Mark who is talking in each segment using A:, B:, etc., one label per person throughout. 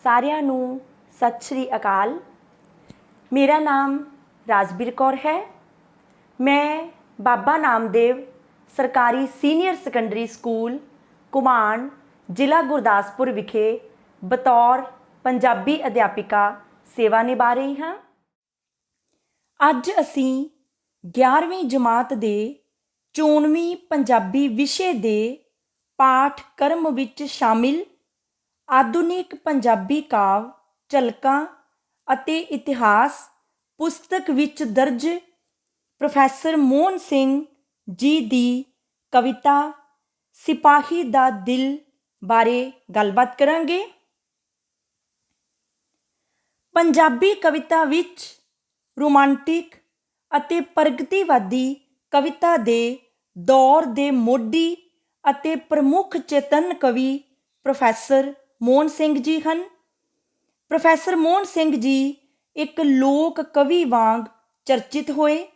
A: ਸਾਰਿਆਂ ਨੂੰ ਸਤਿ ਸ਼੍ਰੀ ਅਕਾਲ। ਮੇਰਾ ਨਾਮ ਰਾਜਵੀਰ ਕੌਰ ਹੈ। ਮੈਂ ਬਾਬਾ ਨਾਮਦੇਵ ਸਰਕਾਰੀ ਸੀਨੀਅਰ ਸੈਕੰਡਰੀ ਸਕੂਲ ਘੁਮਾਣ ਜ਼ਿਲ੍ਹਾ ਗੁਰਦਾਸਪੁਰ ਵਿਖੇ ਬਤੌਰ ਪੰਜਾਬੀ ਅਧਿਆਪਿਕਾ ਸੇਵਾ ਨਿਭਾ ਰਹੀ ਹਾਂ। ਅੱਜ ਅਸੀਂ 11ਵੀਂ ਜਮਾਤ ਦੇ 94ਵੀਂ ਪੰਜਾਬੀ ਵਿਸ਼ੇ ਦੇ ਪਾਠਕ੍ਰਮ ਵਿੱਚ ਸ਼ਾਮਿਲ ਆਧੁਨਿਕ ਪੰਜਾਬੀ ਕਾਵਿ ਝਲਕਾਂ ਅਤੇ ਇਤਿਹਾਸ ਪੁਸਤਕ ਵਿੱਚ ਦਰਜ ਪ੍ਰੋਫੈਸਰ ਮੋਹਨ ਸਿੰਘ ਜੀ ਦੀ ਕਵਿਤਾ ਸਿਪਾਹੀ ਦਾ ਦਿਲ ਬਾਰੇ ਗੱਲਬਾਤ ਕਰਾਂਗੇ। ਪੰਜਾਬੀ ਕਵਿਤਾ ਵਿੱਚ ਰੋਮਾਂਟਿਕ ਅਤੇ ਪ੍ਰਗਤੀਵਾਦੀ ਕਵਿਤਾ ਦੇ ਦੌਰ ਦੇ ਮੋਢੀ ਅਤੇ ਪ੍ਰਮੁੱਖ ਚੇਤਨ ਕਵੀ ਪ੍ਰੋਫੈਸਰ ਮੋਹਨ ਸਿੰਘ ਜੀ ਹਨ। ਪ੍ਰੋਫੈਸਰ ਮੋਹਨ ਸਿੰਘ ਜੀ ਇੱਕ ਲੋਕ ਕਵੀ ਵਾਂਗ ਚਰਚਿਤ ਹੋਏ।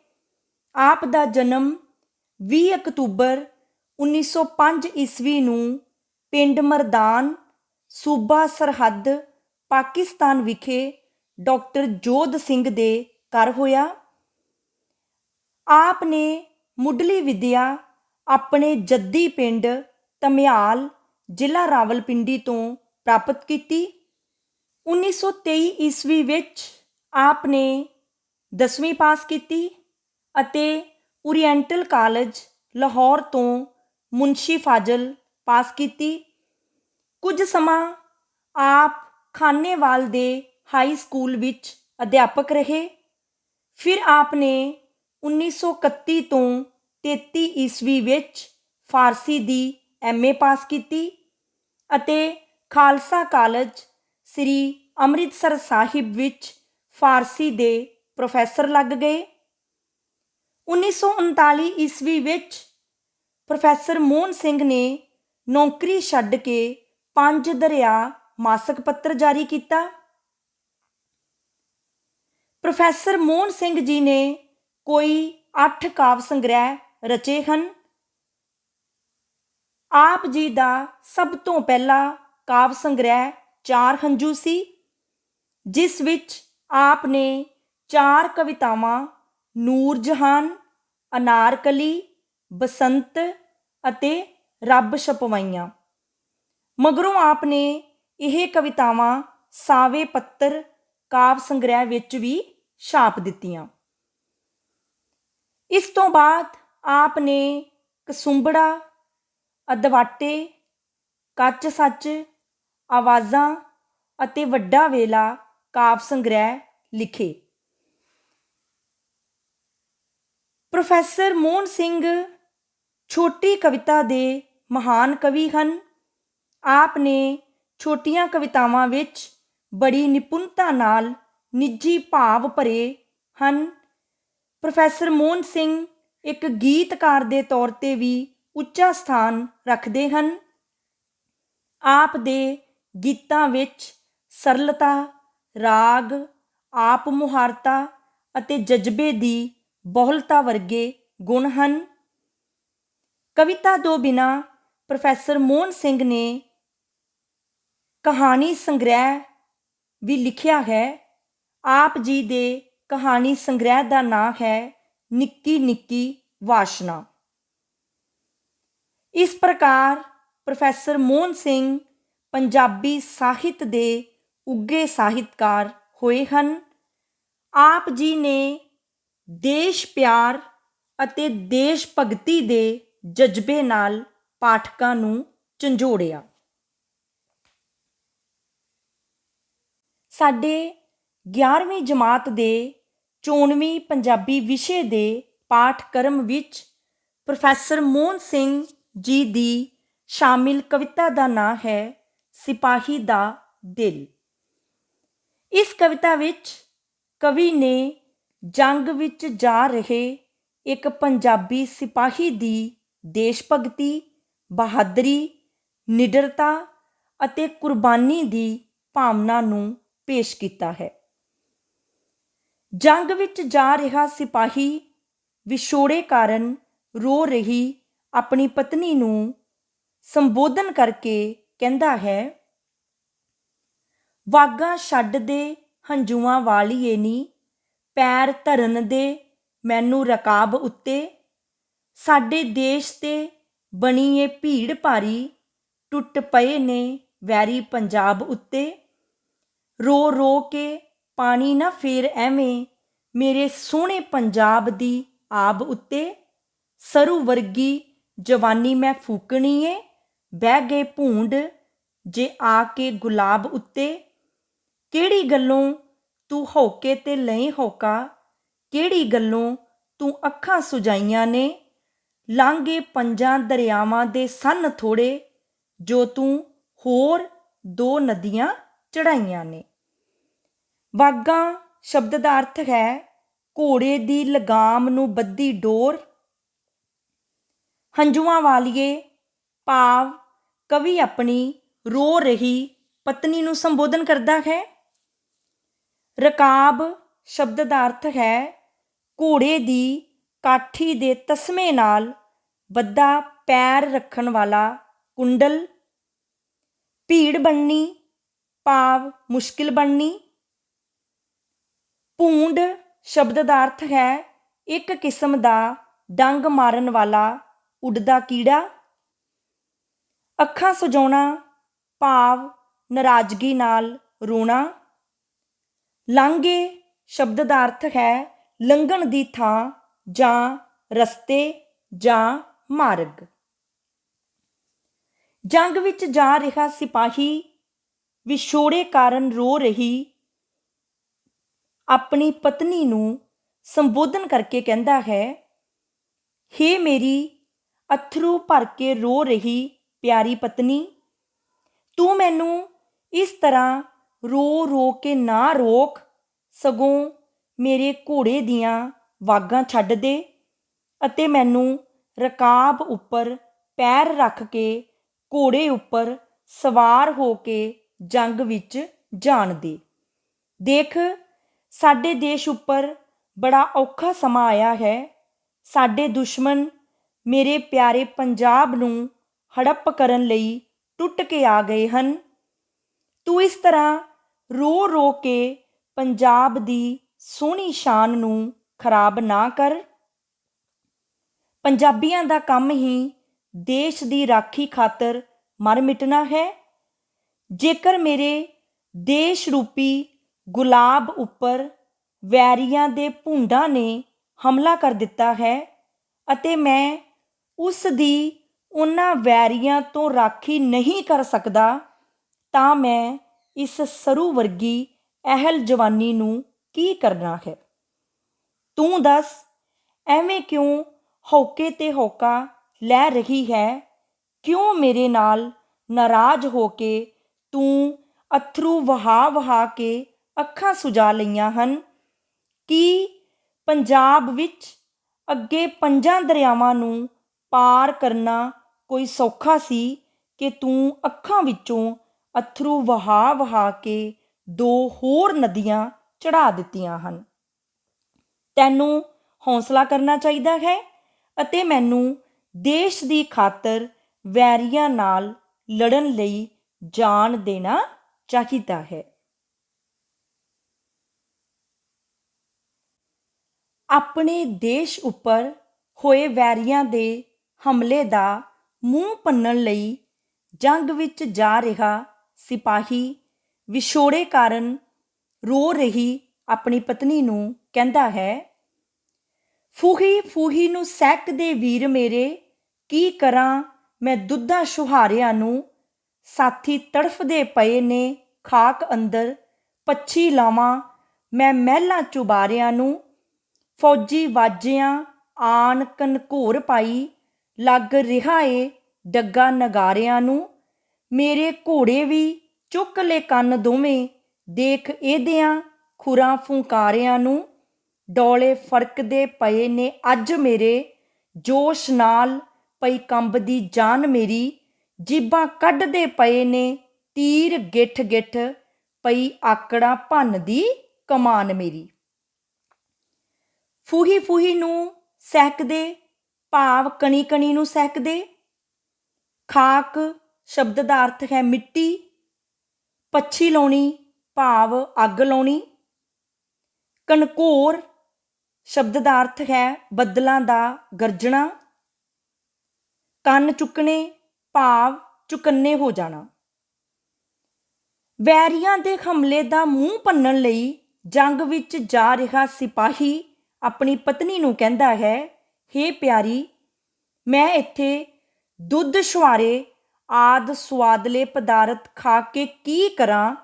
A: ਆਪ ਦਾ ਜਨਮ 20 ਅਕਤੂਬਰ 1905 ਈਸਵੀ ਨੂੰ ਪਿੰਡ ਮਰਦਾਨ, ਸੂਬਾ ਸਰਹੱਦ, ਪਾਕਿਸਤਾਨ ਵਿਖੇ ਡਾਕਟਰ ਜੋਧ ਸਿੰਘ ਦੇ ਘਰ ਹੋਇਆ। ਆਪ ਨੇ ਮੁੱਢਲੀ ਵਿੱਦਿਆ ਆਪਣੇ ਜੱਦੀ ਪਿੰਡ ਧਮਿਆਲ, ਜ਼ਿਲ੍ਹਾ ਰਾਵਲਪਿੰਡੀ ਤੋਂ ਪ੍ਰਾਪਤ ਕੀਤੀ। 1923 ਈਸਵੀ ਵਿੱਚ ਆਪ ਨੇ 10ਵੀਂ ਪਾਸ ਕੀਤੀ ਅਤੇ ਓਰੀਐਂਟਲ ਕਾਲਜ ਲਾਹੌਰ ਤੋਂ ਮੁਨਸ਼ੀ ਫਾਜ਼ਲ ਪਾਸ ਕੀਤੀ। ਕੁਝ ਸਮਾਂ ਆਪ ਖਾਨੇਵਾਲ ਦੇ ਹਾਈ ਸਕੂਲ ਵਿੱਚ ਅਧਿਆਪਕ ਰਹੇ। ਫਿਰ ਆਪ ਨੇ 1931 ਤੋਂ 33 ਈਸਵੀ ਵਿੱਚ ਫਾਰਸੀ ਦੀ MA ਪਾਸ ਕੀਤੀ ਅਤੇ ਖਾਲਸਾ ਕਾਲਜ ਸ੍ਰੀ ਅੰਮ੍ਰਿਤਸਰ ਸਾਹਿਬ ਵਿੱਚ ਫਾਰਸੀ ਦੇ ਪ੍ਰੋਫੈਸਰ ਲੱਗ ਗਏ। 1939 ਈਸਵੀ ਵਿੱਚ ਪ੍ਰੋਫੈਸਰ ਮੋਹਨ ਸਿੰਘ ਨੇ ਨੌਕਰੀ ਛੱਡ ਕੇ ਪੰਜ ਦਰਿਆ ਮਾਸਕ ਪੱਤਰ ਜਾਰੀ ਕੀਤਾ। ਪ੍ਰੋਫੈਸਰ ਮੋਹਨ ਸਿੰਘ ਜੀ ਨੇ ਕੋਈ 8 ਕਾਵਿ ਸੰਗ੍ਰਹਿ ਰਚੇ ਹਨ। ਆਪ ਜੀ ਦਾ ਸਭ ਤੋਂ ਪਹਿਲਾ ਕਾਵਿ ਸੰਗ੍ਰਹਿ ਚਾਰ ਹੰਝੂ ਸੀ, ਜਿਸ ਵਿੱਚ ਆਪ ਨੇ 4 ਕਵਿਤਾਵਾਂ ਨੂਰ ਜਹਾਨ, ਅਨਾਰਕਲੀ, ਬਸੰਤ ਅਤੇ ਰੱਬ ਛਪਵਾਈਆਂ। ਮਗਰੋਂ ਆਪ ਨੇ ਇਹ ਕਵਿਤਾਵਾਂ ਸਾਵੇ ਪੱਤਰ ਕਾਵਿ ਸੰਗ੍ਰਹਿ ਵਿੱਚ ਵੀ ਛਾਪ ਦਿੱਤੀਆਂ। ਇਸ ਤੋਂ ਬਾਅਦ ਆਪ ਨੇ ਕਸੁੰਬੜਾ, ਅਦਵਾਟੇ, ਕੱਚ ਸੱਚ, ਆਵਾਜ਼ਾਂ ਅਤੇ ਵੱਡਾ ਵੇਲਾ ਕਾਵਿ ਸੰਗ੍ਰਹਿ ਲਿਖੇ। ਪ੍ਰੋਫੈਸਰ ਮੋਹਨ ਸਿੰਘ ਛੋਟੀ ਕਵਿਤਾ ਦੇ ਮਹਾਨ ਕਵੀ ਹਨ। ਆਪ ਨੇ ਛੋਟੀਆਂ ਕਵਿਤਾਵਾਂ ਵਿੱਚ ਬੜੀ ਨਿਪੁੰਨਤਾ ਨਾਲ ਨਿੱਜੀ ਭਾਵ ਭਰੇ ਹਨ। ਪ੍ਰੋਫੈਸਰ ਮੋਹਨ ਸਿੰਘ ਇੱਕ ਗੀਤਕਾਰ ਦੇ ਤੌਰ 'ਤੇ ਵੀ ਉੱਚਾ ਸਥਾਨ ਰੱਖਦੇ ਹਨ। ਆਪ ਦੇ ਗੀਤਾਂ ਵਿੱਚ ਸਰਲਤਾ, ਰਾਗ, ਆਪ ਮੁਹਾਰਤਾ ਅਤੇ ਜਜ਼ਬੇ ਦੀ ਬਹੁਲਤਾ ਵਰਗੇ ਗੁਣ ਹਨ। ਕਵਿਤਾ ਤੋਂ ਬਿਨਾਂ ਪ੍ਰੋਫੈਸਰ ਮੋਹਨ ਸਿੰਘ ਨੇ ਕਹਾਣੀ ਸੰਗ੍ਰਹਿ ਵੀ ਲਿਖਿਆ ਹੈ। ਆਪ ਜੀ ਦੇ ਕਹਾਣੀ ਸੰਗ੍ਰਹਿ ਦਾ ਨਾਂ ਹੈ ਨਿੱਕੀ ਨਿੱਕੀ ਵਾਸ਼ਨਾ। ਇਸ ਪ੍ਰਕਾਰ ਪ੍ਰੋਫੈਸਰ ਮੋਹਨ ਸਿੰਘ ਪੰਜਾਬੀ ਸਾਹਿਤ ਦੇ ਉੱਘੇ ਸਾਹਿਤਕਾਰ ਹੋਏ ਹਨ। ਆਪ ਜੀ ਨੇ ਦੇਸ਼ ਪਿਆਰ ਅਤੇ ਦੇਸ਼ ਭਗਤੀ ਦੇ ਜਜ਼ਬੇ ਨਾਲ ਪਾਠਕਾਂ ਨੂੰ ਝੰਜੋੜਿਆ। ਸਾਡੇ 11ਵੀਂ ਜਮਾਤ ਦੇ 94ਵੀਂ ਪੰਜਾਬੀ ਵਿਸ਼ੇ ਦੇ ਪਾਠਕ੍ਰਮ ਵਿੱਚ ਪ੍ਰੋਫੈਸਰ ਮੋਹਨ ਸਿੰਘ ਜੀ ਦੀ ਸ਼ਾਮਿਲ ਕਵਿਤਾ ਦਾ ਨਾਂ ਹੈ ਸਿਪਾਹੀ ਦਾ ਦਿਲ। ਇਸ ਕਵਿਤਾ ਵਿੱਚ ਕਵੀ ਨੇ ਜੰਗ ਵਿੱਚ ਜਾ ਰਹੇ ਇੱਕ ਪੰਜਾਬੀ ਸਿਪਾਹੀ ਦੀ ਦੇਸ਼ ਭਗਤੀ, ਬਹਾਦਰੀ, ਨਿਡਰਤਾ ਅਤੇ ਕੁਰਬਾਨੀ ਦੀ ਭਾਵਨਾ ਨੂੰ ਪੇਸ਼ ਕੀਤਾ ਹੈ। ਜੰਗ ਵਿੱਚ ਜਾ ਰਿਹਾ ਸਿਪਾਹੀ ਵਿਛੋੜੇ ਕਾਰਨ ਰੋ ਰਹੀ ਆਪਣੀ ਪਤਨੀ ਨੂੰ ਸੰਬੋਧਨ ਕਰਕੇ ਕਹਿੰਦਾ ਹੈ, ਵਾਗਾਂ ਛੱਡ ਦੇ ਹੰਝੂਆਂ ਵਾਲੀਏ ਨੀ, ਪੈਰ ਧਰਨ ਦੇ ਮੈਨੂੰ ਰਕਾਬ ਉੱਤੇ। ਸਾਡੇ ਦੇਸ਼ ਤੇ ਬਣੀ ਏ ਭੀੜ ਭਾਰੀ, ਟੁੱਟ ਪਏ ਨੇ ਵੈਰੀ ਪੰਜਾਬ ਉੱਤੇ। ਰੋ ਰੋ ਕੇ ਪਾਣੀ ਨਾ ਫੇਰ ਐਵੇਂ, ਮੇਰੇ ਸੋਹਣੇ ਪੰਜਾਬ ਦੀ ਆਬ ਉੱਤੇ। ਸਰੂ ਵਰਗੀ ਜਵਾਨੀ ਮੈਂ ਫੂਕਣੀ ਏ, ਬਹਿ ਗਏ ਭੂੰਡ ਜੇ ਆ ਕੇ ਗੁਲਾਬ ਉੱਤੇ। ਕਿਹੜੀ ਗੱਲੋਂ ਤੂੰ ਹੌਕੇ ਤੇ ਲਏ ਹੌਕਾ, ਕਿਹੜੀ ਗੱਲੋਂ ਤੂੰ ਅੱਖਾਂ ਸੁਜਾਈਆਂ ਨੇ। ਲਾਂਘੇ ਪੰਜਾਂ ਦਰਿਆਵਾਂ ਦੇ ਸੰਨ ਥੋੜ੍ਹੇ, ਜੋ ਤੂੰ ਹੋਰ 2 ਨਦੀਆਂ ਚੜ੍ਹਾਈਆਂ ਨੇ। ਵਾਗਾਂ ਸ਼ਬਦ ਦਾ ਅਰਥ ਹੈ ਘੋੜੇ ਦੀ ਲਗਾਮ ਨੂੰ ਬੱਧੀ ਡੋਰ। ਹੰਝੂਆਂ ਵਾਲੀਏ ਭਾਵ ਕਵੀ ਆਪਣੀ ਰੋ ਰਹੀ ਪਤਨੀ ਨੂੰ ਸੰਬੋਧਨ ਕਰਦਾ ਹੈ। ਰਕਾਬ ਸ਼ਬਦ ਦਾ ਅਰਥ ਹੈ ਘੋੜੇ ਦੀ ਕਾਠੀ ਦੇ ਤਸਮੇ ਨਾਲ ਬੱਧਾ ਪੈਰ ਰੱਖਣ ਵਾਲਾ ਕੁੰਡਲ। ਭੀੜ ਬਣਨੀ ਭਾਵ ਮੁਸ਼ਕਿਲ ਬਣਨੀ। ਭੂੰਡ ਸ਼ਬਦ ਦਾ ਅਰਥ ਹੈ ਇੱਕ ਕਿਸਮ ਦਾ ਡੰਗ ਮਾਰਨ ਵਾਲਾ ਉੱਡਦਾ ਕੀੜਾ। ਅੱਖਾਂ ਸੁਜਾਉਣਾ ਭਾਵ ਨਾਰਾਜ਼ਗੀ ਨਾਲ ਰੋਣਾ। ਲਾਂਘੇ ਸ਼ਬਦ ਦਾ ਅਰਥ ਹੈ ਲੰਘਣ ਦੀ ਥਾਂ ਜਾਂ ਰਸਤੇ ਜਾਂ ਮਾਰਗ। ਜੰਗ ਵਿੱਚ ਜਾ ਰਿਹਾ ਸਿਪਾਹੀ ਵਿਛੋੜੇ ਕਾਰਨ ਰੋ ਰਹੀ ਆਪਣੀ ਪਤਨੀ ਨੂੰ ਸੰਬੋਧਨ ਕਰਕੇ ਕਹਿੰਦਾ ਹੈ, ਹੇ ਮੇਰੀ ਅੱਥਰੂ ਭਰ ਕੇ ਰੋ ਰਹੀ ਪਿਆਰੀ ਪਤਨੀ, ਤੂੰ ਮੈਨੂੰ ਇਸ ਤਰ੍ਹਾਂ ਰੋ ਰੋ ਕੇ ਨਾ ਰੋਕ, ਸਗੋਂ ਮੇਰੇ ਘੋੜੇ ਦੀਆਂ ਵਾਗਾਂ ਛੱਡ ਦੇ ਅਤੇ ਮੈਨੂੰ ਰਕਾਬ ਉੱਪਰ ਪੈਰ ਰੱਖ ਕੇ ਘੋੜੇ ਉੱਪਰ ਸਵਾਰ ਹੋ ਕੇ ਜੰਗ ਵਿੱਚ ਜਾਣ ਦੇ। ਦੇਖ, ਸਾਡੇ ਦੇਸ਼ ਉੱਪਰ ਬੜਾ ਔਖਾ ਸਮਾਂ ਆਇਆ ਹੈ। ਸਾਡੇ ਦੁਸ਼ਮਣ ਮੇਰੇ ਪਿਆਰੇ ਪੰਜਾਬ ਨੂੰ ਹੜੱਪ ਕਰਨ ਲਈ ਟੁੱਟ ਕੇ ਆ ਗਏ ਹਨ। ਤੂੰ ਇਸ ਤਰ੍ਹਾਂ ਰੋ ਰੋ ਕੇ ਪੰਜਾਬ ਦੀ ਸੋਹਣੀ ਸ਼ਾਨ ਨੂੰ ਖਰਾਬ ਨਾ ਕਰ। ਪੰਜਾਬੀਆਂ ਦਾ ਕੰਮ ਹੀ ਦੇਸ਼ ਦੀ ਰਾਖੀ ਖਾਤਰ ਮਰ ਮਿਟਣਾ ਹੈ। ਜੇਕਰ ਮੇਰੇ ਦੇਸ਼ ਰੂਪੀ ਗੁਲਾਬ ਉੱਪਰ ਵੈਰੀਆਂ ਦੇ ਭੁੰਡਾਂ ਨੇ ਹਮਲਾ ਕਰ ਦਿੱਤਾ ਹੈ ਅਤੇ ਮੈਂ ਉਸ ਦੀ ਉਹਨਾਂ ਵੈਰੀਆਂ ਤੋਂ ਰਾਖੀ ਨਹੀਂ ਕਰ ਸਕਦਾ, ਤਾਂ ਮੈਂ ਇਸ ਸਰੂ ਵਰਗੀ ਅਹਿਲ ਜਵਾਨੀ ਨੂੰ ਕੀ ਕਰਨਾ ਹੈ। ਤੂੰ ਦੱਸ, ਐਵੇਂ ਕਿਉਂ ਹੌਕੇ ਤੇ ਹੌਕਾ ਲੈ ਰਹੀ ਹੈ? ਕਿਉਂ ਮੇਰੇ ਨਾਲ ਨਾਰਾਜ਼ ਹੋ ਕੇ ਤੂੰ ਅੱਥਰੂ ਵਹਾ ਵਹਾ ਕੇ ਅੱਖਾਂ ਸੁਜਾ ਲਈਆਂ ਹਨ? ਕੀ ਪੰਜਾਬ ਵਿੱਚ ਅੱਗੇ 5 ਦਰਿਆਵਾਂ ਨੂੰ ਪਾਰ ਕਰਨਾ ਕੋਈ ਸੌਖਾ ਸੀ ਕਿ ਤੂੰ ਅੱਖਾਂ ਵਿੱਚੋਂ ਅੱਥਰੂ ਵਹਾ ਵਹਾ ਕੇ 2 ਹੋਰ ਨਦੀਆਂ ਚੜ੍ਹਾ ਦਿੱਤੀਆਂ ਹਨ? ਤੈਨੂੰ ਹੌਸਲਾ ਕਰਨਾ ਚਾਹੀਦਾ ਹੈ ਅਤੇ ਮੈਨੂੰ ਦੇਸ਼ ਦੀ ਖਾਤਰ ਵੈਰੀਆਂ ਨਾਲ ਲੜਨ ਲਈ ਜਾਣ ਦੇਣਾ ਚਾਹੀਦਾ ਹੈ। ਆਪਣੇ ਦੇਸ਼ ਉੱਪਰ ਹੋਏ ਵੈਰੀਆਂ ਦੇ ਹਮਲੇ ਦਾ ਮੂੰਹ ਭੰਨਣ ਲਈ ਜੰਗ ਵਿੱਚ ਜਾ ਰਿਹਾ ਸਿਪਾਹੀ ਵਿਛੋੜੇ ਕਾਰਨ ਰੋ ਰਹੀ ਆਪਣੀ ਪਤਨੀ ਨੂੰ ਕਹਿੰਦਾ ਹੈ, ਫੂਹੀ ਫੂਹੀ ਨੂੰ ਸਹਿਕਦੇ ਵੀਰ ਮੇਰੇ, ਕੀ ਕਰਾਂ ਮੈਂ ਦੁੱਧਾਂ ਛੁਹਾਰਿਆਂ ਨੂੰ। ਸਾਥੀ ਤੜਫਦੇ ਪਏ ਨੇ ਖਾਕ ਅੰਦਰ, ਪੱਛੀ ਲਾਵਾਂ ਮੈਂ ਮਹਿਲਾਂ ਚੁਬਾਰਿਆਂ ਨੂੰ। ਫੌਜੀ ਵਾਜਿਆਂ ਆਣ ਕਨਘੋਰ ਪਾਈ, ਲੱਗ ਰਿਹਾ ਏ ਡੱਗਾ ਨਗਾਰਿਆਂ ਨੂੰ। ਮੇਰੇ ਘੋੜੇ ਵੀ ਚੁੱਕ ਲੈ ਕੰਨ ਦੋਵੇਂ, ਦੇਖ ਇਹਦਿਆਂ ਖੁਰਾਂ ਫੁੰਕਾਰਿਆਂ ਨੂੰ। ਡੋਲੇ ਫਰਕਦੇ ਪਏ ਨੇ ਅੱਜ ਮੇਰੇ, ਜੋਸ਼ ਨਾਲ ਪਈ ਕੰਬਦੀ ਜਾਨ ਮੇਰੀ। ਜੀਭਾਂ ਕੱਢਦੇ ਪਏ ਨੇ ਤੀਰ ਗਿੱਠ ਗਿੱਠ, ਪਈ ਆਕੜਾਂ ਭੰਨਦੀ ਕਮਾਨ ਮੇਰੀ। ਫੂਹੀ ਫੂਹੀ ਨੂੰ ਸਹਿਕਦੇ ਭਾਵ ਕਣੀ ਕਣੀ ਨੂੰ ਸਹਿਕਦੇ। ਖਾਕ ਸ਼ਬਦ ਦਾ ਅਰਥ ਹੈ ਮਿੱਟੀ। ਪੱਛੀ ਲਾਉਣੀ ਭਾਵ ਅੱਗ ਲਾਉਣੀ। ਕਨਕੋਰ ਸ਼ਬਦ ਦਾ ਅਰਥ ਹੈ ਬੱਦਲਾਂ ਦਾ ਗਰਜਣਾ। ਕੰਨ ਚੁੱਕਣੇ ਭਾਵ ਚੁਕੰਨੇ ਹੋ ਜਾਣਾ। ਵੈਰੀਆਂ ਦੇ ਹਮਲੇ ਦਾ ਮੂੰਹ ਭੰਨਣ ਲਈ ਜੰਗ ਵਿੱਚ ਜਾ ਰਿਹਾ ਸਿਪਾਹੀ ਆਪਣੀ ਪਤਨੀ ਨੂੰ ਕਹਿੰਦਾ ਹੈ, ਹੇ ਪਿਆਰੀ, ਮੈਂ ਇੱਥੇ ਦੁੱਧ ਛੁਆਰੇ ਆਦਿ ਸੁਆਦਲੇ ਪਦਾਰਥ ਖਾ ਕੇ ਕੀ ਕਰਾਂ,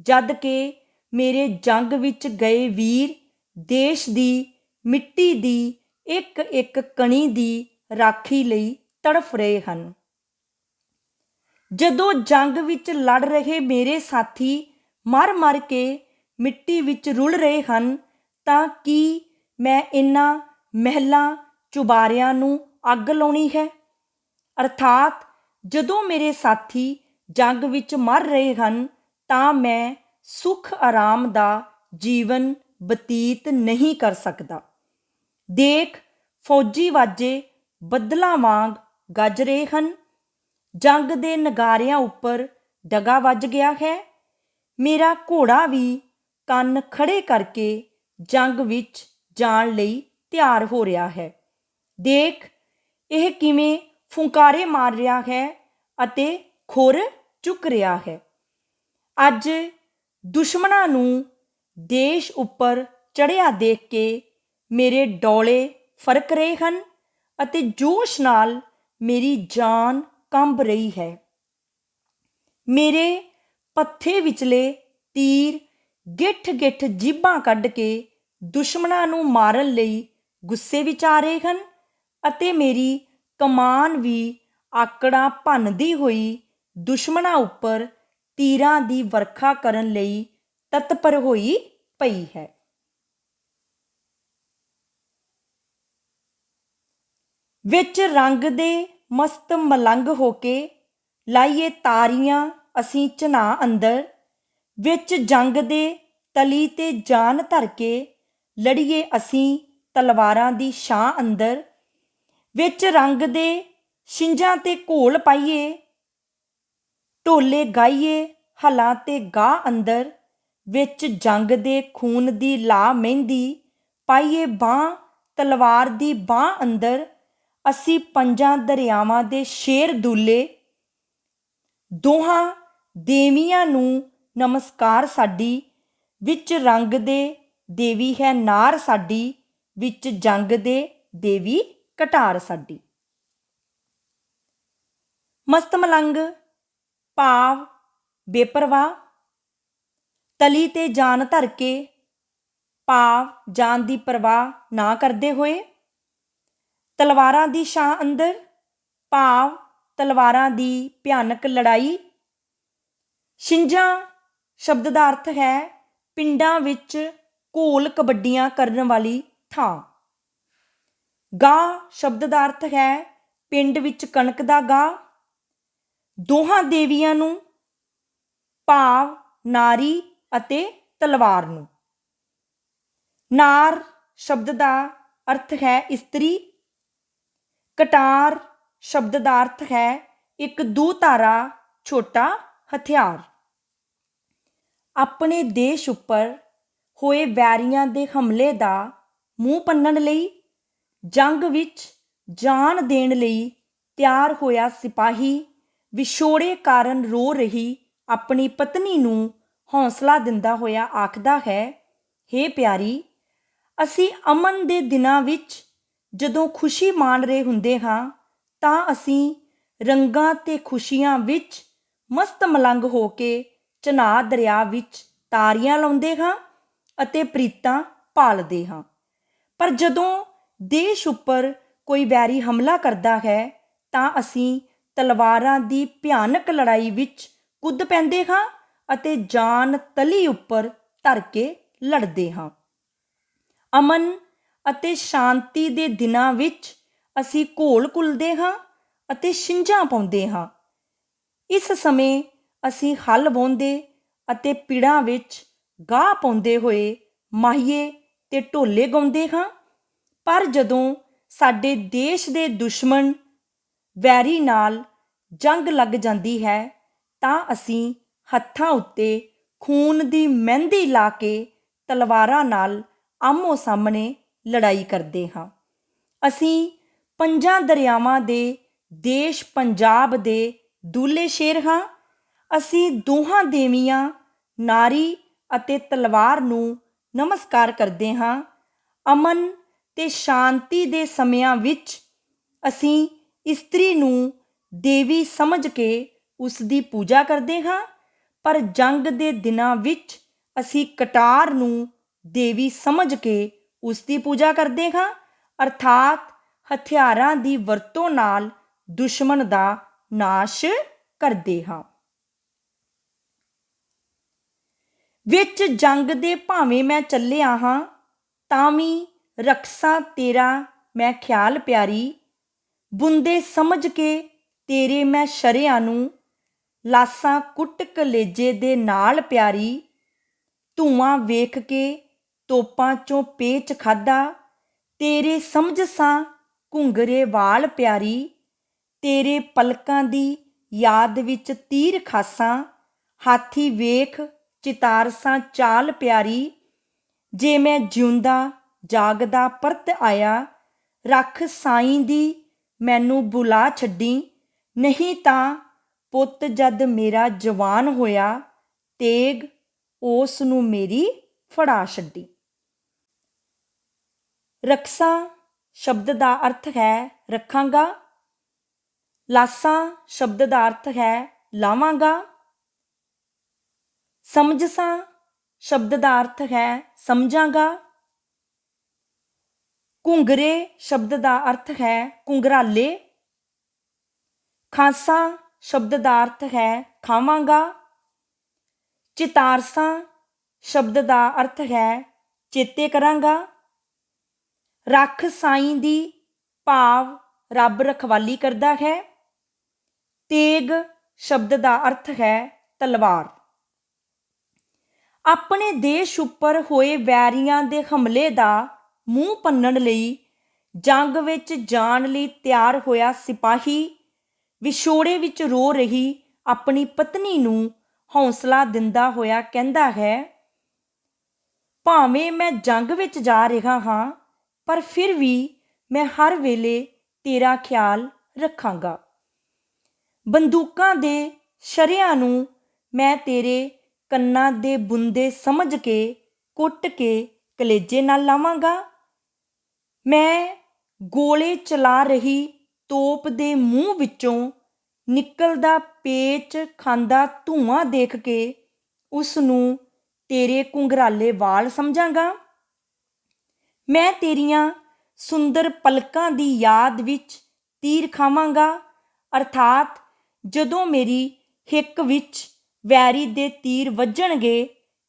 A: ਜਦ ਕਿ ਮੇਰੇ ਜੰਗ ਵਿੱਚ ਗਏ ਵੀਰ ਦੇਸ਼ ਦੀ ਮਿੱਟੀ ਦੀ ਇੱਕ ਇੱਕ ਕਣੀ ਦੀ ਰਾਖੀ ਲਈ ਤੜਫ ਰਹੇ ਹਨ। ਜਦੋਂ ਜੰਗ ਵਿੱਚ ਲੜ ਰਹੇ ਮੇਰੇ ਸਾਥੀ ਮਰ ਮਰ ਕੇ ਮਿੱਟੀ ਵਿੱਚ ਰੁਲ ਰਹੇ ਹਨ, ਤਾਂ ਕੀ ਮੈਂ ਇਹਨਾਂ ਮਹਿਲਾਂ ਚੁਬਾਰਿਆਂ ਨੂੰ ਅੱਗ ਲਾਉਣੀ ਹੈ? ਅਰਥਾਤ ਜਦੋਂ ਮੇਰੇ ਸਾਥੀ ਜੰਗ ਵਿੱਚ ਮਰ ਰਹੇ ਹਨ ਤਾਂ ਮੈਂ ਸੁੱਖ ਆਰਾਮ ਦਾ ਜੀਵਨ ਬਤੀਤ ਨਹੀਂ ਕਰ ਸਕਦਾ। ਦੇਖ, ਫੌਜੀ ਵਾਜੇ ਬੱਦਲਾਂ ਵਾਂਗ ਗੱਜ ਰਹੇ ਹਨ। ਜੰਗ ਦੇ ਨਗਾਰਿਆਂ ਉੱਪਰ ਡਗਾ ਵੱਜ ਗਿਆ ਹੈ। ਮੇਰਾ ਘੋੜਾ ਵੀ ਕੰਨ ਖੜੇ ਕਰਕੇ ਜੰਗ ਵਿੱਚ ਜਾਣ ਲਈ ਤਿਆਰ ਹੋ ਰਿਹਾ ਹੈ। ਦੇਖ, ਇਹ ਕਿਵੇਂ ਫੁੰਕਾਰੇ ਮਾਰ ਰਿਹਾ ਹੈ ਅਤੇ ਖੁਰ ਚੁੱਕ ਰਿਹਾ ਹੈ। ਅੱਜ ਦੁਸ਼ਮਣਾਂ ਨੂੰ ਦੇਸ਼ ਉੱਪਰ ਚੜ੍ਹਿਆ ਦੇਖ ਕੇ ਮੇਰੇ ਡੌਲੇ ਫਰਕ ਰਹੇ ਹਨ ਅਤੇ ਜੋਸ਼ ਨਾਲ ਮੇਰੀ ਜਾਨ ਕੰਬ ਰਹੀ ਹੈ। ਮੇਰੇ ਪੱਥੇ ਵਿਚਲੇ ਤੀਰ ਗਿੱਠ ਗਿੱਠ ਜੀਭਾਂ ਕੱਢ ਕੇ ਦੁਸ਼ਮਣਾਂ ਨੂੰ ਮਾਰਨ ਲਈ ਗੁੱਸੇ ਵਿੱਚ ਆ ਰਹੇ ਹਨ ਅਤੇ ਮੇਰੀ ਕਮਾਨ ਵੀ ਆਕੜਾਂ ਭੰਨਦੀ ਹੋਈ ਦੁਸ਼ਮਣਾਂ ਉੱਪਰ ਤੀਰਾਂ ਦੀ ਵਰਖਾ ਕਰਨ ਲਈ ਤਤਪਰ ਹੋਈ ਪਈ ਹੈ। ਵਿੱਚ ਰੰਗ ਦੇ ਮਸਤ ਮਲੰਗ ਹੋ ਕੇ ਲਾਈਏ ਤਾਰੀਆਂ ਅਸੀਂ ਝਨਾ ਅੰਦਰ, ਵਿੱਚ ਜੰਗ ਦੇ ਤਲੀ ਤੇ ਜਾਨ ਧਰ ਕੇ ਲੜੀਏ ਅਸੀਂ ਤਲਵਾਰਾਂ ਦੀ ਛਾਂ ਅੰਦਰ, ਵਿੱਚ ਰੰਗ ਦੇ ਛਿੰਝਾਂ ਤੇ ਘੋਲ ਪਾਈਏ, ਢੋਲੇ ਗਾਈਏ ਹਲਾਂ ਤੇ ਗਾਹ ਅੰਦਰ, ਵਿੱਚ ਜੰਗ ਦੇ ਖੂਨ ਦੀ ਲਾ ਮਹਿੰਦੀ ਪਾਈਏ ਬਾਂਹ ਤਲਵਾਰ ਦੀ ਬਾਂਹ ਅੰਦਰ, ਅਸੀਂ ਪੰਜਾਂ ਦਰਿਆਵਾਂ ਦੇ ਸ਼ੇਰ ਦੂਲੇ, ਦੋਹਾਂ ਦੇਵੀਆਂ ਨੂੰ ਨਮਸਕਾਰ ਸਾਡੀ, ਵਿੱਚ ਰੰਗ ਦੇ ਦੇਵੀ ਹੈ ਨਾਰ ਸਾਡੀ, ਵਿੱਚ ਜੰਗ ਦੇ ਦੇਵੀ ਕਟਾਰ ਸਾਡੀ। ਮਸਤ ਮਲੰਗ ਭਾਵ ਬੇਪਰਵਾਹ, ਤਲੀ ਤੇ ਜਾਨ ਧਰ ਕੇ ਭਾਵ ਜਾਨ ਦੀ ਪਰਵਾਹ ਨਾ ਕਰਦੇ ਹੋਏ, ਤਲਵਾਰਾਂ ਦੀ ਛਾਂ ਅੰਦਰ ਭਾਵ ਤਲਵਾਰਾਂ ਦੀ ਭਿਆਨਕ ਲੜਾਈ। ਛਿੰਝਾਂ ਸ਼ਬਦ ਦਾ ਅਰਥ ਹੈ ਪਿੰਡਾਂ ਵਿੱਚ ਘੋਲ ਕਬੱਡੀਆਂ ਕਰਨ ਵਾਲੀ ਥਾਂ। ਗਾਹ ਸ਼ਬਦ ਦਾ ਅਰਥ ਹੈ ਪਿੰਡ ਵਿੱਚ ਕਣਕ ਦਾ ਗਾਹ। ਦੋਹਾਂ ਦੇਵੀਆਂ ਨੂੰ ਭਾਵ ਨਾਰੀ ਅਤੇ ਤਲਵਾਰ ਨੂੰ। ਨਾਰ ਸ਼ਬਦ ਦਾ ਅਰਥ ਹੈ ਇਸਤਰੀ। ਕਟਾਰ ਸ਼ਬਦ ਦਾ ਅਰਥ ਹੈ ਇੱਕ ਦੋ-ਧਾਰਾ ਛੋਟਾ ਹਥਿਆਰ। ਆਪਣੇ ਦੇਸ਼ ਉੱਪਰ ਹੋਏ ਵੈਰੀਆਂ ਦੇ ਹਮਲੇ ਦਾ ਮੂੰਹ ਭੰਨਣ ਲਈ ਜੰਗ ਵਿੱਚ ਜਾਨ ਦੇਣ ਲਈ ਤਿਆਰ ਹੋਇਆ ਸਿਪਾਹੀ ਵਿਛੋੜੇ ਕਾਰਨ ਰੋ ਰਹੀ ਆਪਣੀ ਪਤਨੀ ਨੂੰ ਹੌਸਲਾ ਦਿੰਦਾ ਹੋਇਆ ਆਖਦਾ ਹੈ, ਹੇ ਪਿਆਰੀ, ਅਸੀਂ ਅਮਨ ਦੇ ਦਿਨਾਂ ਵਿੱਚ ਜਦੋਂ ਖੁਸ਼ੀ ਮਾਣ ਰਹੇ ਹੁੰਦੇ ਹਾਂ ਤਾਂ ਅਸੀਂ ਰੰਗਾਂ ਤੇ ਖੁਸ਼ੀਆਂ ਵਿੱਚ ਮਸਤ ਮਲੰਗ ਹੋ ਕੇ ਚਨਾਹ ਦਰਿਆ ਵਿੱਚ ਤਾਰੀਆਂ ਲਾਉਂਦੇ ਹਾਂ ਅਤੇ ਪ੍ਰੀਤਾਂ ਭਾਲਦੇ ਹਾਂ। ਪਰ ਜਦੋਂ ਦੇਸ਼ ਉੱਪਰ ਕੋਈ ਵੈਰੀ ਹਮਲਾ ਕਰਦਾ ਹੈ ਤਾਂ ਅਸੀਂ ਤਲਵਾਰਾਂ ਦੀ ਭਿਆਨਕ ਲੜਾਈ ਵਿੱਚ ਕੁੱਦ ਪੈਂਦੇ ਹਾਂ ਅਤੇ ਜਾਨ ਤਲੀ ਉੱਪਰ ਧਰ ਕੇ ਲੜਦੇ ਹਾਂ। ਅਮਨ ਅਤੇ ਸ਼ਾਂਤੀ ਦੇ ਦਿਨਾਂ ਵਿੱਚ ਅਸੀਂ ਘੋਲ ਘੁਲਦੇ ਹਾਂ ਅਤੇ ਛਿੰਝਾਂ ਪਾਉਂਦੇ ਹਾਂ। ਇਸ ਸਮੇਂ ਅਸੀਂ ਹਲ ਵਾਹੁੰਦੇ ਅਤੇ ਪਿੜਾਂ ਵਿੱਚ ਗਾਹ ਪਾਉਂਦੇ ਹੋਏ ਮਾਹੀਏ ਤੇ ਢੋਲੇ ਗਾਉਂਦੇ ਹਾਂ। ਪਰ ਜਦੋਂ ਸਾਡੇ ਦੇਸ਼ ਦੇ ਦੁਸ਼ਮਣ ਵੈਰੀ ਨਾਲ ਜੰਗ ਲੱਗ ਜਾਂਦੀ ਹੈ ਤਾਂ ਅਸੀਂ ਹੱਥਾਂ ਉੱਤੇ ਖੂਨ ਦੀ ਮਹਿੰਦੀ ਲਾ ਕੇ ਤਲਵਾਰਾਂ ਨਾਲ ਆਮੋ ਸਾਹਮਣੇ ਲੜਾਈ ਕਰਦੇ ਹਾਂ। ਅਸੀਂ ਪੰਜਾਂ ਦਰਿਆਵਾਂ ਦੇ ਦੇਸ਼ ਪੰਜਾਬ ਦੇ ਦੂਲੇ ਸ਼ੇਰ ਹਾਂ। ਅਸੀਂ ਦੋਹਾਂ ਦੇਵੀਆਂ ਨਾਰੀ ਅਤੇ ਤਲਵਾਰ ਨੂੰ ਨਮਸਕਾਰ ਕਰਦੇ ਹਾਂ। ਅਮਨ ਤੇ ਸ਼ਾਂਤੀ ਦੇ ਸਮਿਆਂ ਵਿੱਚ ਅਸੀਂ ਇਸਤਰੀ ਨੂੰ ਦੇਵੀ ਸਮਝ ਕੇ ਉਸ ਦੀ ਪੂਜਾ ਕਰਦੇ ਹਾਂ, ਪਰ ਜੰਗ ਦੇ ਦਿਨਾਂ ਵਿੱਚ ਅਸੀਂ ਕਟਾਰ ਨੂੰ ਦੇਵੀ ਸਮਝ ਕੇ ਉਸ ਦੀ ਪੂਜਾ ਕਰਦੇ ਹਾਂ, ਅਰਥਾਤ ਹਥਿਆਰਾਂ ਦੀ ਵਰਤੋਂ ਨਾਲ ਦੁਸ਼ਮਣ ਦਾ ਨਾਸ਼ ਕਰਦੇ ਹਾਂ। ਵਿੱਚ ਜੰਗ ਦੇ ਭਾਵੇਂ ਮੈਂ ਚੱਲਿਆ ਹਾਂ, ਤਾਂ ਵੀ ਰਕਸਾਂ ਤੇਰਾ ਮੈਂ ਖਿਆਲ ਪਿਆਰੀ, ਬੁੰਦੇ ਸਮਝ ਕੇ ਤੇਰੇ ਮੈਂ ਸ਼ਰਿਆਂ ਨੂੰ, ਲਾਸਾਂ ਕੁੱਟ ਕਲੇਜੇ ਦੇ ਨਾਲ ਪਿਆਰੀ, ਧੂਆਂ ਵੇਖ ਕੇ ਤੋਪਾਂ ਚੋਂ ਪੇਚ ਖਾਧਾ, ਤੇਰੇ ਸਮਝ ਸਾਂ ਘੁੰਗਰੇ ਵਾਲ ਪਿਆਰੀ, ਤੇਰੇ ਪਲਕਾਂ ਦੀ ਯਾਦ ਵਿੱਚ ਤੀਰ ਖਾਸਾਂ, ਹਾਥੀ ਵੇਖ ਚਿਤਾਰਸਾਂ ਚਾਲ ਪਿਆਰੀ, ਜੇ ਮੈਂ ਜਿਉਂਦਾ ਜਾਗਦਾ ਪਰਤ ਆਇਆ, ਰੱਖ ਸਾਈਂ ਦੀ ਮੈਨੂੰ ਬੁਲਾ ਛੱਡੀ, ਨਹੀਂ ਤਾਂ ਪੁੱਤ ਜਦ ਮੇਰਾ ਜਵਾਨ ਹੋਇਆ, ਤੇਗ ਉਸ ਨੂੰ ਮੇਰੀ ਫੜਾ ਛੱਡੀ। ਰਕਸਾਂ ਸ਼ਬਦ ਦਾ ਅਰਥ ਹੈ ਰੱਖਾਂਗਾ। ਲਾਸਾਂ ਸ਼ਬਦ ਦਾ ਅਰਥ ਹੈ ਲਾਵਾਂਗਾ। ਸਮਝਸਾਂ ਸ਼ਬਦ ਦਾ ਅਰਥ ਹੈ ਸਮਝਾਂਗਾ। ਘੁੰਗਰੇ ਸ਼ਬਦ ਦਾ ਅਰਥ ਹੈ ਘੁੰਗਰਾਲੇ। ਖਾਸਾਂ ਸ਼ਬਦ ਦਾ ਅਰਥ ਹੈ ਖਾਵਾਂਗਾ। ਚਿਤਾਰਸਾਂ ਸ਼ਬਦ ਦਾ ਅਰਥ ਹੈ ਚੇਤੇ ਕਰਾਂਗਾ। ਰੱਖ ਸਾਈਂ ਦੀ ਭਾਵ ਰੱਬ ਰਖਵਾਲੀ ਕਰਦਾ ਹੈ। ਤੇਗ ਸ਼ਬਦ ਦਾ ਅਰਥ ਹੈ ਤਲਵਾਰ। ਆਪਣੇ ਦੇਸ਼ ਉੱਪਰ ਹੋਏ ਵੈਰੀਆਂ ਦੇ ਹਮਲੇ ਦਾ ਮੂੰਹ ਭੰਨਣ ਲਈ ਜੰਗ ਵਿੱਚ ਜਾਣ ਲਈ ਤਿਆਰ ਹੋਇਆ ਸਿਪਾਹੀ ਵਿਛੋੜੇ ਵਿੱਚ ਰੋ ਰਹੀ ਆਪਣੀ ਪਤਨੀ ਨੂੰ ਹੌਸਲਾ ਦਿੰਦਾ ਹੋਇਆ ਕਹਿੰਦਾ ਹੈ, ਭਾਵੇਂ ਮੈਂ ਜੰਗ ਵਿੱਚ ਜਾ ਰਿਹਾ ਹਾਂ, ਪਰ ਫਿਰ ਵੀ ਮੈਂ ਹਰ ਵੇਲੇ ਤੇਰਾ ਖਿਆਲ ਰੱਖਾਂਗਾ। ਬੰਦੂਕਾਂ ਦੇ ਸ਼ਰਿਆਂ ਨੂੰ ਮੈਂ ਤੇਰੇ ਕੰਨਾਂ ਦੇ ਬੁੰਦੇ ਸਮਝ ਕੇ ਕੁੱਟ ਕੇ ਕਲੇਜੇ ਨਾਲ ਲਾਵਾਂਗਾ। ਮੈਂ ਗੋਲੇ ਚਲਾ ਰਹੀ ਤੋਪ ਦੇ ਮੂੰਹ ਵਿੱਚੋਂ ਨਿਕਲਦਾ ਪੇਚ ਖਾਂਦਾ ਧੂੰਆਂ ਦੇਖ ਕੇ ਉਸ ਨੂੰ ਤੇਰੇ ਘੁੰਗਰਾਲੇ ਵਾਲ ਸਮਝਾਂਗਾ। ਮੈਂ ਤੇਰੀਆਂ ਸੁੰਦਰ ਪਲਕਾਂ ਦੀ ਯਾਦ ਵਿੱਚ ਤੀਰ ਖਾਵਾਂਗਾ, ਅਰਥਾਤ ਜਦੋਂ ਮੇਰੀ ਹਿੱਕ ਵਿੱਚ ਵੈਰੀ ਦੇ ਤੀਰ ਵੱਜਣਗੇ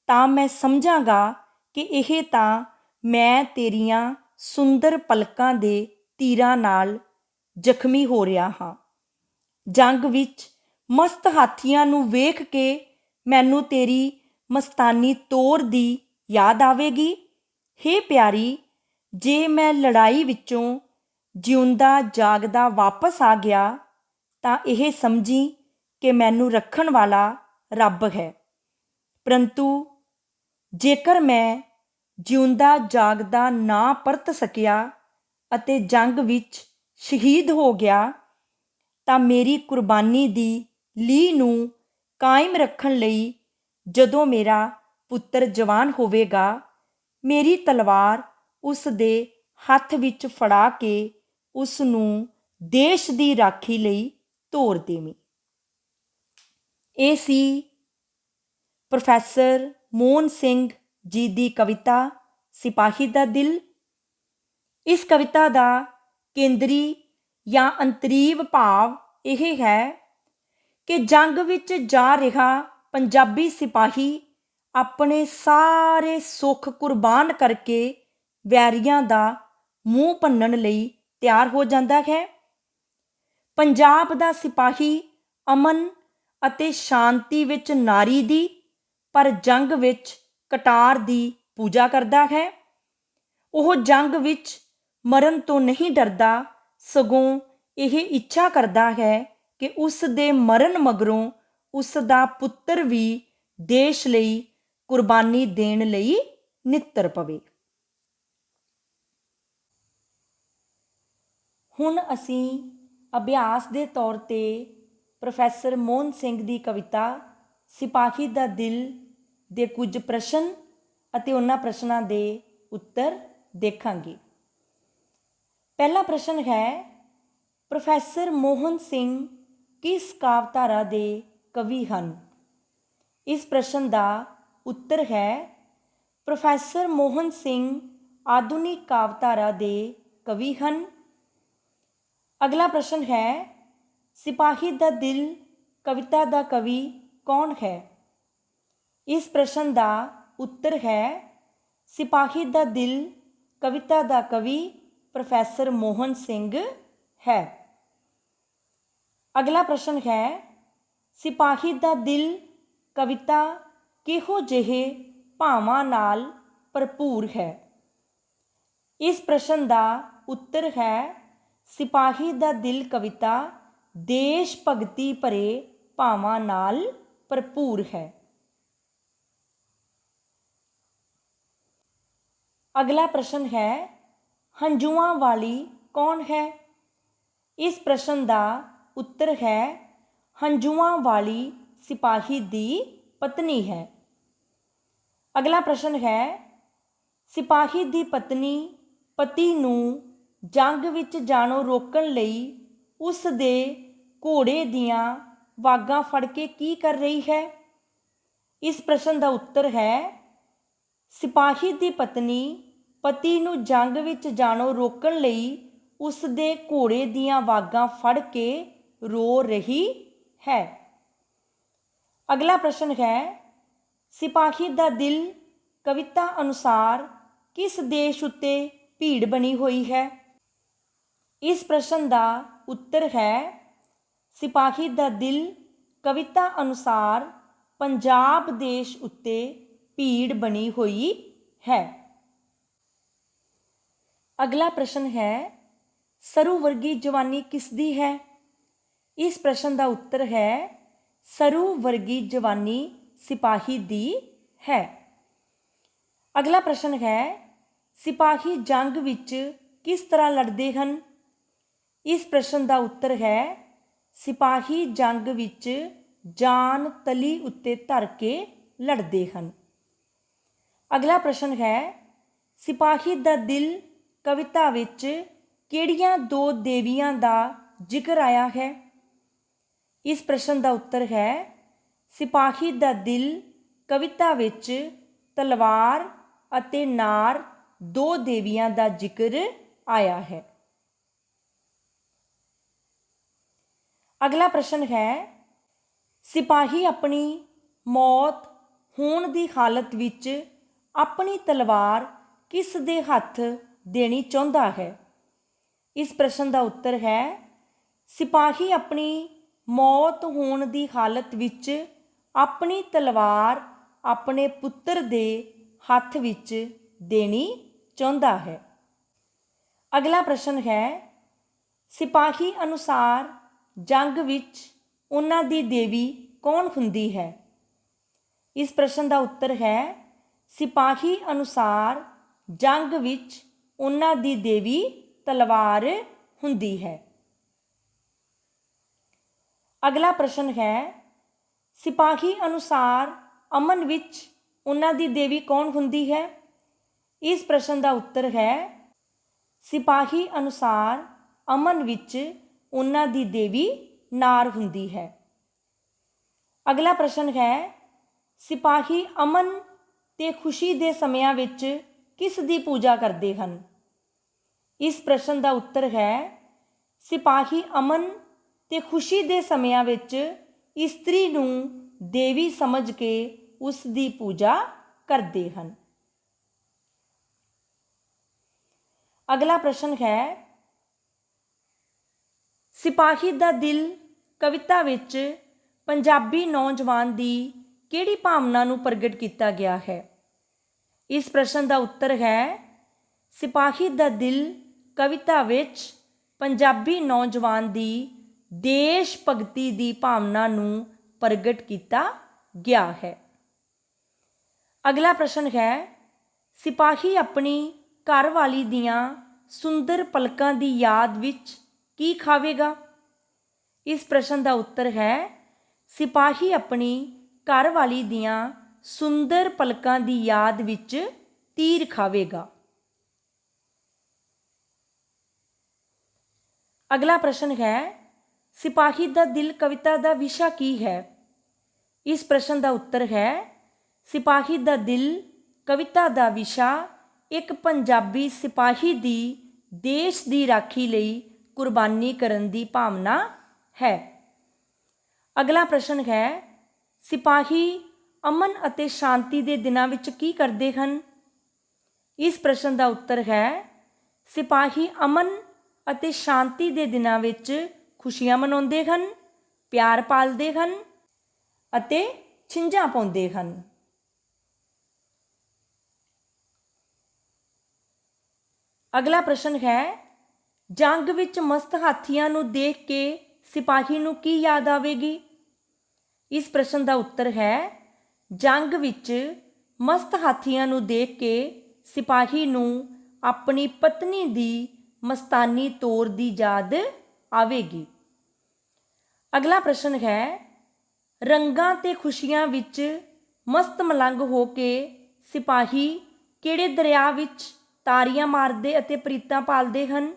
A: ਤਾਂ ਮੈਂ ਸਮਝਾਂਗਾ ਕਿ ਇਹ ਤਾਂ ਮੈਂ ਤੇਰੀਆਂ ਸੁੰਦਰ ਪਲਕਾਂ ਦੇ ਤੀਰਾਂ ਨਾਲ ਜ਼ਖਮੀ ਹੋ ਰਿਹਾ ਹਾਂ। ਜੰਗ ਵਿੱਚ ਮਸਤ ਹਾਥੀਆਂ ਨੂੰ ਵੇਖ ਕੇ ਮੈਨੂੰ ਤੇਰੀ ਮਸਤਾਨੀ ਤੋਰ ਦੀ ਯਾਦ ਆਵੇਗੀ। ਹੇ ਪਿਆਰੀ, ਜੇ ਮੈਂ ਲੜਾਈ ਵਿੱਚੋਂ ਜਿਉਂਦਾ ਜਾਗਦਾ ਵਾਪਸ ਆ ਗਿਆ ਤਾਂ ਇਹ ਸਮਝੀ ਕਿ ਮੈਨੂੰ ਰੱਖਣ ਵਾਲਾ ਰੱਬ ਹੈ, ਪਰੰਤੂ ਜੇਕਰ ਮੈਂ ਜਿਉਂਦਾ ਜਾਗਦਾ ਨਾ ਪਰਤ ਸਕਿਆ ਅਤੇ ਜੰਗ ਵਿੱਚ ਸ਼ਹੀਦ ਹੋ ਗਿਆ ਤਾਂ ਮੇਰੀ ਕੁਰਬਾਨੀ ਦੀ ਲੀਹ ਨੂੰ ਕਾਇਮ ਰੱਖਣ ਲਈ ਜਦੋਂ ਮੇਰਾ ਪੁੱਤਰ ਜਵਾਨ ਹੋਵੇਗਾ, ਮੇਰੀ ਤਲਵਾਰ ਉਸ ਦੇ ਹੱਥ ਵਿੱਚ ਫੜਾ ਕੇ ਉਸ ਨੂੰ ਦੇਸ਼ ਦੀ ਰਾਖੀ ਲਈ ਤੋਰ ਦੇਵੀਂ। ਇਹ ਸੀ ਪ੍ਰੋਫੈਸਰ ਮੋਹਨ ਸਿੰਘ ਜੀ ਦੀ ਕਵਿਤਾ ਸਿਪਾਹੀ ਦਾ ਦਿਲ। ਇਸ ਕਵਿਤਾ ਦਾ ਕੇਂਦਰੀ ਜਾਂ ਅੰਤਰੀਵ ਭਾਵ ਇਹ ਹੈ ਕਿ ਜੰਗ ਵਿੱਚ ਜਾ ਰਿਹਾ ਪੰਜਾਬੀ ਸਿਪਾਹੀ ਆਪਣੇ ਸਾਰੇ ਸੁੱਖ ਕੁਰਬਾਨ ਕਰਕੇ ਵੈਰੀਆਂ ਦਾ ਮੂੰਹ ਭੰਨਣ ਲਈ ਤਿਆਰ ਹੋ ਜਾਂਦਾ ਹੈ। ਪੰਜਾਬ ਦਾ ਸਿਪਾਹੀ ਅਮਨ ਅਤੇ ਸ਼ਾਂਤੀ ਵਿੱਚ ਨਾਰੀ ਦੀ, ਪਰ ਜੰਗ ਵਿੱਚ ਕਟਾਰ ਦੀ ਪੂਜਾ ਕਰਦਾ ਹੈ। ਉਹ ਜੰਗ ਵਿੱਚ ਮਰਨ ਤੋਂ ਨਹੀਂ ਡਰਦਾ, ਸਗੋਂ ਇਹ ਇੱਛਾ ਕਰਦਾ ਹੈ ਕਿ ਉਸ ਦੇ ਮਰਨ ਮਗਰੋਂ ਉਸ ਦਾ ਪੁੱਤਰ ਵੀ ਦੇਸ਼ ਲਈ ਕੁਰਬਾਨੀ ਦੇਣ ਲਈ ਨਿੱਤਰ ਪਵੇ। ਹੁਣ ਅਸੀਂ ਅਭਿਆਸ ਦੇ ਤੌਰ 'ਤੇ ਪ੍ਰੋਫੈਸਰ ਮੋਹਨ ਸਿੰਘ ਦੀ ਕਵਿਤਾ ਸਿਪਾਹੀ ਦਾ ਦਿਲ ਦੇ ਕੁਝ ਪ੍ਰਸ਼ਨ ਅਤੇ ਉਹਨਾਂ ਪ੍ਰਸ਼ਨਾਂ ਦੇ ਉੱਤਰ ਦੇਖਾਂਗੇ। ਪਹਿਲਾ ਪ੍ਰਸ਼ਨ ਹੈ, ਪ੍ਰੋਫੈਸਰ ਮੋਹਨ ਸਿੰਘ ਕਿਸ ਕਾਵਿਧਾਰਾ ਦੇ ਕਵੀ ਹਨ? ਇਸ ਪ੍ਰਸ਼ਨ ਦਾ ਉੱਤਰ ਹੈ, ਪ੍ਰੋਫੈਸਰ ਮੋਹਨ ਸਿੰਘ ਆਧੁਨਿਕ ਕਾਵਿਧਾਰਾ ਦੇ ਕਵੀ ਹਨ। ਅਗਲਾ ਪ੍ਰਸ਼ਨ ਹੈ, ਸਿਪਾਹੀ ਦਾ ਦਿਲ ਕਵਿਤਾ ਦਾ ਕਵੀ ਕੌਣ ਹੈ? ਇਸ ਪ੍ਰਸ਼ਨ ਦਾ ਉੱਤਰ ਹੈ, ਸਿਪਾਹੀ ਦਾ ਦਿਲ ਕਵਿਤਾ ਦਾ ਕਵੀ ਪ੍ਰੋਫੈਸਰ ਮੋਹਨ ਸਿੰਘ ਹੈ। ਅਗਲਾ ਪ੍ਰਸ਼ਨ ਹੈ, ਸਿਪਾਹੀ ਦਾ ਦਿਲ ਕਵਿਤਾ ਕਿਹੋ ਜਿਹੇ ਭਾਵਾਂ ਨਾਲ ਭਰਪੂਰ ਹੈ? ਇਸ ਪ੍ਰਸ਼ਨ ਦਾ ਉੱਤਰ ਹੈ, ਸਿਪਾਹੀ ਦਾ ਦਿਲ ਕਵਿਤਾ ਦੇਸ਼ ਭਗਤੀ ਭਰੇ ਭਾਵਾਂ ਨਾਲ ਭਰਪੂਰ ਹੈ। ਅਗਲਾ ਪ੍ਰਸ਼ਨ ਹੈ, ਹੰਝੂਆਂ ਵਾਲੀ ਕੌਣ ਹੈ? ਇਸ ਪ੍ਰਸ਼ਨ ਦਾ ਉੱਤਰ ਹੈ, ਹੰਝੂਆਂ ਵਾਲੀ ਸਿਪਾਹੀ ਦੀ ਪਤਨੀ ਹੈ। ਅਗਲਾ ਪ੍ਰਸ਼ਨ ਹੈ, ਸਿਪਾਹੀ ਦੀ ਪਤਨੀ ਪਤੀ ਨੂੰ ਜੰਗ ਵਿੱਚ ਜਾਣੋਂ ਰੋਕਣ ਲਈ ਉਸ ਦੇ ਘੋੜੇ ਦੀਆਂ ਵਾਗਾਂ ਫੜ ਕੇ ਕੀ ਕਰ ਰਹੀ ਹੈ? ਇਸ ਪ੍ਰਸ਼ਨ ਦਾ ਉੱਤਰ ਹੈ, ਸਿਪਾਹੀ ਦੀ ਪਤਨੀ ਪਤੀ ਨੂੰ ਜੰਗ ਵਿੱਚ ਜਾਣੋਂ ਰੋਕਣ ਲਈ ਉਸ ਦੇ ਘੋੜੇ ਦੀਆਂ ਵਾਗਾਂ ਫੜ ਕੇ ਰੋ ਰਹੀ ਹੈ। ਅਗਲਾ ਪ੍ਰਸ਼ਨ ਹੈ, ਸਿਪਾਹੀ ਦਾ ਦਿਲ ਕਵਿਤਾ ਅਨੁਸਾਰ ਕਿਸ ਦੇਸ਼ ਉੱਤੇ ਭੀੜ ਬਣੀ ਹੋਈ ਹੈ? ਇਸ ਪ੍ਰਸ਼ਨ ਦਾ ਉੱਤਰ ਹੈ, ਸਿਪਾਹੀ ਦਾ ਦਿਲ ਕਵਿਤਾ ਅਨੁਸਾਰ ਪੰਜਾਬ ਦੇਸ਼ ਉੱਤੇ ਭੀੜ ਬਣੀ ਹੋਈ ਹੈ। ਅਗਲਾ ਪ੍ਰਸ਼ਨ ਹੈ, ਸਰੂ ਵਰਗੀ ਜਵਾਨੀ ਕਿਸ ਦੀ ਹੈ? ਇਸ ਪ੍ਰਸ਼ਨ ਦਾ ਉੱਤਰ ਹੈ, ਸਰੂ ਵਰਗੀ ਜਵਾਨੀ ਸਿਪਾਹੀ ਦੀ ਹੈ। ਅਗਲਾ ਪ੍ਰਸ਼ਨ ਹੈ, ਸਿਪਾਹੀ ਜੰਗ ਵਿੱਚ ਕਿਸ ਤਰ੍ਹਾਂ ਲੜਦੇ ਹਨ? ਇਸ ਪ੍ਰਸ਼ਨ ਦਾ ਉੱਤਰ ਹੈ, ਸਿਪਾਹੀ ਜੰਗ ਵਿੱਚ ਜਾਨ ਤਲੀ ਉੱਤੇ ਧਰ ਕੇ ਲੜਦੇ ਹਨ। ਅਗਲਾ ਪ੍ਰਸ਼ਨ ਹੈ, ਸਿਪਾਹੀ ਦਾ ਦਿਲ ਕਵਿਤਾ ਵਿੱਚ ਕਿਹੜੀਆਂ ਦੋ ਦੇਵੀਆਂ ਦਾ ਜ਼ਿਕਰ ਆਇਆ ਹੈ? ਇਸ ਪ੍ਰਸ਼ਨ ਦਾ ਉੱਤਰ ਹੈ, ਸਿਪਾਹੀ ਦਾ ਦਿਲ ਕਵਿਤਾ ਵਿੱਚ ਤਲਵਾਰ ਅਤੇ ਨਾਰ ਦੋ ਦੇਵੀਆਂ ਦਾ ਜ਼ਿਕਰ ਆਇਆ ਹੈ। ਅਗਲਾ ਪ੍ਰਸ਼ਨ ਹੈ, ਸਿਪਾਹੀ ਆਪਣੀ ਮੌਤ ਹੋਣ ਦੀ ਹਾਲਤ ਵਿੱਚ ਆਪਣੀ ਤਲਵਾਰ ਕਿਸ ਦੇ ਹੱਥ ਦੇਣੀ ਚਾਹੁੰਦਾ ਹੈ? ਇਸ ਪ੍ਰਸ਼ਨ ਦਾ ਉੱਤਰ ਹੈ, ਸਿਪਾਹੀ ਆਪਣੀ ਮੌਤ ਹੋਣ ਦੀ ਹਾਲਤ ਵਿੱਚ ਆਪਣੀ ਤਲਵਾਰ ਆਪਣੇ ਪੁੱਤਰ ਦੇ ਹੱਥ ਵਿੱਚ ਦੇਣੀ ਚਾਹੁੰਦਾ ਹੈ। ਅਗਲਾ ਪ੍ਰਸ਼ਨ ਹੈ, ਸਿਪਾਹੀ ਅਨੁਸਾਰ ਜੰਗ ਵਿੱਚ ਉਹਨਾਂ ਦੀ ਦੇਵੀ ਕੌਣ ਹੁੰਦੀ ਹੈ? ਇਸ ਪ੍ਰਸ਼ਨ ਦਾ ਉੱਤਰ ਹੈ, ਸਿਪਾਹੀ ਅਨੁਸਾਰ ਜੰਗ ਵਿੱਚ ਉਹਨਾਂ ਦੀ ਦੇਵੀ ਤਲਵਾਰ ਹੁੰਦੀ ਹੈ। ਅਗਲਾ ਪ੍ਰਸ਼ਨ ਹੈ, ਸਿਪਾਹੀ ਅਨੁਸਾਰ ਅਮਨ ਵਿੱਚ ਉਹਨਾਂ ਦੀ ਦੇਵੀ ਕੌਣ ਹੁੰਦੀ ਹੈ? ਇਸ ਪ੍ਰਸ਼ਨ ਦਾ ਉੱਤਰ ਹੈ, ਸਿਪਾਹੀ ਅਨੁਸਾਰ ਅਮਨ ਵਿੱਚ ਉਹਨਾਂ ਦੀ ਦੇਵੀ ਨਾਰ ਹੁੰਦੀ ਹੈ। ਅਗਲਾ ਪ੍ਰਸ਼ਨ ਹੈ, ਸਿਪਾਹੀ ਅਮਨ ਤੇ ਖੁਸ਼ੀ ਦੇ ਸਮਿਆਂ ਵਿੱਚ ਕਿਸ ਦੀ ਪੂਜਾ ਕਰਦੇ ਹਨ? ਇਸ ਪ੍ਰਸ਼ਨ ਦਾ ਉੱਤਰ ਹੈ, ਸਿਪਾਹੀ ਅਮਨ ਤੇ ਖੁਸ਼ੀ ਦੇ ਸਮਿਆਂ ਵਿੱਚ ਇਸਤਰੀ ਨੂੰ ਦੇਵੀ ਸਮਝ ਕੇ ਉਸ ਦੀ ਪੂਜਾ ਕਰਦੇ ਹਨ। ਅਗਲਾ ਪ੍ਰਸ਼ਨ ਹੈ, ਸਿਪਾਹੀ ਦਾ ਦਿਲ ਕਵਿਤਾ ਵਿੱਚ ਪੰਜਾਬੀ ਨੌਜਵਾਨ ਦੀ ਕਿਹੜੀ ਭਾਵਨਾ ਨੂੰ ਪ੍ਰਗਟ ਕੀਤਾ ਗਿਆ ਹੈ? ਇਸ ਪ੍ਰਸ਼ਨ ਦਾ ਉੱਤਰ ਹੈ, ਸਿਪਾਹੀ ਦਾ ਦਿਲ ਕਵਿਤਾ ਵਿੱਚ ਪੰਜਾਬੀ ਨੌਜਵਾਨ ਦੀ ਦੇਸ਼ ਭਗਤੀ ਦੀ ਭਾਵਨਾ ਨੂੰ ਪ੍ਰਗਟ ਕੀਤਾ ਗਿਆ ਹੈ। ਅਗਲਾ ਪ੍ਰਸ਼ਨ ਹੈ, ਸਿਪਾਹੀ ਆਪਣੀ ਘਰਵਾਲੀ ਦੀਆਂ ਸੁੰਦਰ ਪਲਕਾਂ ਦੀ ਯਾਦ ਵਿੱਚ ਕੀ ਖਾਵੇਗਾ? ਇਸ ਪ੍ਰਸ਼ਨ ਦਾ ਉੱਤਰ ਹੈ, ਸਿਪਾਹੀ ਆਪਣੀ ਘਰਵਾਲੀ ਦੀਆਂ ਸੁੰਦਰ ਪਲਕਾਂ ਦੀ ਯਾਦ ਵਿੱਚ ਤੀਰ ਖਾਵੇਗਾ। ਅਗਲਾ ਪ੍ਰਸ਼ਨ ਹੈ, ਸਿਪਾਹੀ ਦਾ ਦਿਲ ਕਵਿਤਾ ਦਾ ਵਿਸ਼ਾ ਕੀ ਹੈ? ਇਸ ਪ੍ਰਸ਼ਨ ਦਾ ਉੱਤਰ ਹੈ, ਸਿਪਾਹੀ ਦਾ ਦਿਲ ਕਵਿਤਾ ਦਾ ਵਿਸ਼ਾ ਇੱਕ ਪੰਜਾਬੀ ਸਿਪਾਹੀ ਦੀ ਦੇਸ਼ ਦੀ ਰਾਖੀ ਲਈ ਕੁਰਬਾਨੀ ਕਰਨ ਦੀ ਭਾਵਨਾ ਹੈ। ਅਗਲਾ ਪ੍ਰਸ਼ਨ ਹੈ, ਸਿਪਾਹੀ ਅਮਨ ਅਤੇ ਸ਼ਾਂਤੀ ਦੇ ਦਿਨਾਂ ਵਿੱਚ ਕੀ ਕਰਦੇ ਹਨ? ਇਸ ਪ੍ਰਸ਼ਨ ਦਾ ਉੱਤਰ ਹੈ, ਸਿਪਾਹੀ ਅਮਨ ਅਤੇ ਸ਼ਾਂਤੀ ਦੇ ਦਿਨਾਂ ਵਿੱਚ ਖੁਸ਼ੀਆਂ ਮਨਾਉਂਦੇ ਹਨ, ਪਿਆਰ ਪਾਲਦੇ ਹਨ ਅਤੇ ਛਿੰਝਾਂ ਪਾਉਂਦੇ ਹਨ। ਅਗਲਾ ਪ੍ਰਸ਼ਨ ਹੈ, ਜੰਗ ਵਿੱਚ ਮਸਤ ਹਾਥੀਆਂ ਨੂੰ ਦੇਖ ਕੇ ਸਿਪਾਹੀ ਨੂੰ ਕੀ ਯਾਦ ਆਵੇਗੀ? ਇਸ ਪ੍ਰਸ਼ਨ ਦਾ ਉੱਤਰ ਹੈ, ਜੰਗ ਵਿੱਚ ਮਸਤ ਹਾਥੀਆਂ ਨੂੰ ਦੇਖ ਕੇ ਸਿਪਾਹੀ ਨੂੰ ਆਪਣੀ ਪਤਨੀ ਦੀ ਮਸਤਾਨੀ ਤੌਰ ਦੀ ਯਾਦ ਆਵੇਗੀ। ਅਗਲਾ ਪ੍ਰਸ਼ਨ ਹੈ, ਰੰਗਾਂ ਤੇ ਖੁਸ਼ੀਆਂ ਵਿੱਚ ਮਸਤ ਮਲੰਗ ਹੋ ਕੇ ਸਿਪਾਹੀ ਕਿਹੜੇ ਦਰਿਆ ਵਿੱਚ ਤਾਰੀਆਂ ਮਾਰਦੇ ਅਤੇ ਪ੍ਰੀਤਾਂ ਪਾਲਦੇ ਹਨ?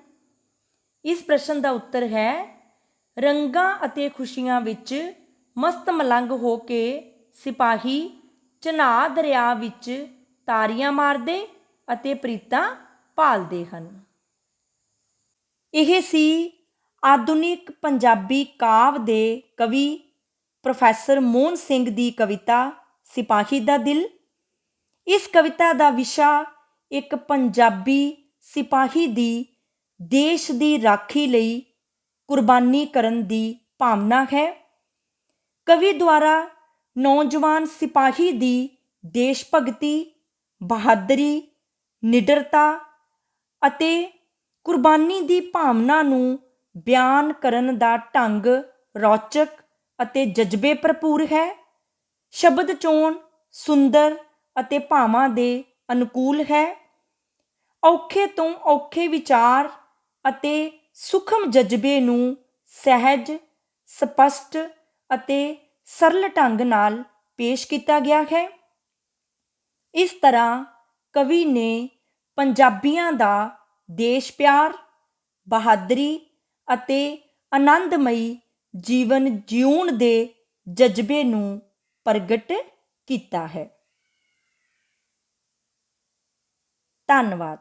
A: ਇਸ ਪ੍ਰਸ਼ਨ ਦਾ ਉੱਤਰ ਹੈ, ਰੰਗਾਂ ਅਤੇ ਖੁਸ਼ੀਆਂ ਵਿੱਚ ਮਸਤ ਮਲੰਗ ਹੋ ਕੇ ਸਿਪਾਹੀ ਚਨਾਹ ਦਰਿਆ ਵਿੱਚ ਤਾਰੀਆਂ ਮਾਰਦੇ ਅਤੇ ਪ੍ਰੀਤਾਂ ਪਾਲਦੇ ਹਨ। ਇਹ ਸੀ ਆਧੁਨਿਕ ਪੰਜਾਬੀ ਕਾਵਿ ਦੇ ਕਵੀ ਪ੍ਰੋਫੈਸਰ ਮੋਹਨ ਸਿੰਘ ਦੀ ਕਵਿਤਾ ਸਿਪਾਹੀ ਦਾ ਦਿਲ। ਇਸ ਕਵਿਤਾ ਦਾ ਵਿਸ਼ਾ ਇੱਕ ਪੰਜਾਬੀ ਸਿਪਾਹੀ ਦੀ ਦੇਸ਼ ਦੀ ਰਾਖੀ ਲਈ ਕੁਰਬਾਨੀ ਕਰਨ ਦੀ ਭਾਵਨਾ ਹੈ। ਕਵੀ ਦੁਆਰਾ ਨੌਜਵਾਨ ਸਿਪਾਹੀ ਦੀ ਦੇਸ਼ ਭਗਤੀ, ਬਹਾਦਰੀ, ਨਿਡਰਤਾ ਅਤੇ ਕੁਰਬਾਨੀ ਦੀ ਭਾਵਨਾ ਨੂੰ ਬਿਆਨ ਕਰਨ ਦਾ ਢੰਗ ਰੌਚਕ ਅਤੇ ਜਜ਼ਬੇ ਭਰਪੂਰ ਹੈ। ਸ਼ਬਦ ਚੋਣ ਸੁੰਦਰ ਅਤੇ ਭਾਵਾਂ ਦੇ ਅਨੁਕੂਲ ਹੈ। ਔਖੇ ਤੋਂ ਔਖੇ ਵਿਚਾਰ ਅਤੇ ਸੂਖਮ ਜਜ਼ਬੇ ਨੂੰ ਸਹਿਜ, ਸਪਸ਼ਟ ਅਤੇ ਸਰਲ ਢੰਗ ਨਾਲ ਪੇਸ਼ ਕੀਤਾ ਗਿਆ ਹੈ। ਇਸ ਤਰ੍ਹਾਂ ਕਵੀ ਨੇ ਪੰਜਾਬੀਆਂ ਦਾ ਦੇਸ਼ ਪਿਆਰ, ਬਹਾਦਰੀ ਅਤੇ ਆਨੰਦਮਈ ਜੀਵਨ ਜਿਉਣ ਦੇ ਜਜ਼ਬੇ ਨੂੰ ਪ੍ਰਗਟ ਕੀਤਾ ਹੈ। ਧੰਨਵਾਦ।